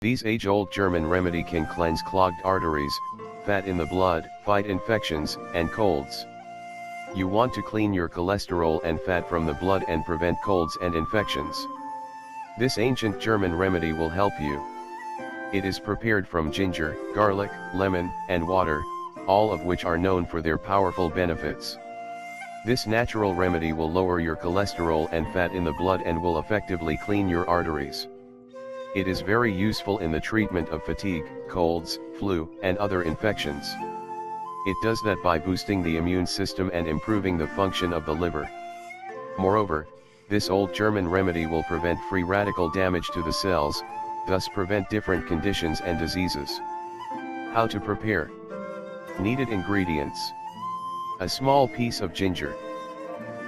These age-old German remedy can cleanse clogged arteries, fat in the blood, fight infections and colds. You want to clean your cholesterol and fat from the blood and prevent colds and infections. This ancient German remedy will help you. It is prepared from ginger, garlic, lemon, and water, all of which are known for their powerful benefits. This natural remedy will lower your cholesterol and fat in the blood and will effectively clean your arteries. It is very useful in the treatment of fatigue, colds, flu, and other infections. It does that by boosting the immune system and improving the function of the liver. Moreover, this old German remedy will prevent free radical damage to the cells, thus prevent different conditions and diseases. How to prepare? Needed ingredients: a small piece of ginger,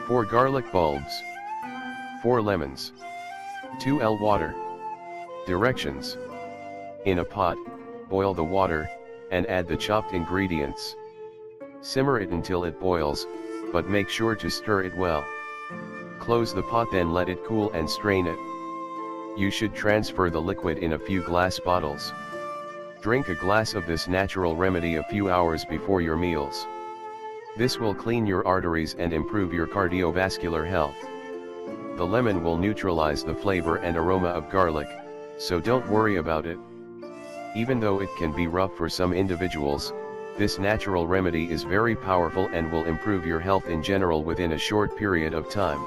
4 garlic bulbs, 4 lemons, 2 L water. Directions: in a pot, boil the water, and add the chopped ingredients. Simmer it until it boils, but make sure to stir it well. Close the pot, then let it cool and strain it. You should transfer the liquid in a few glass bottles. Drink a glass of this natural remedy a few hours before your meals. This will clean your arteries and improve your cardiovascular health. The lemon will neutralize the flavor and aroma of garlic, so don't worry about it. Even though it can be rough for some individuals, this natural remedy is very powerful and will improve your health in general within a short period of time.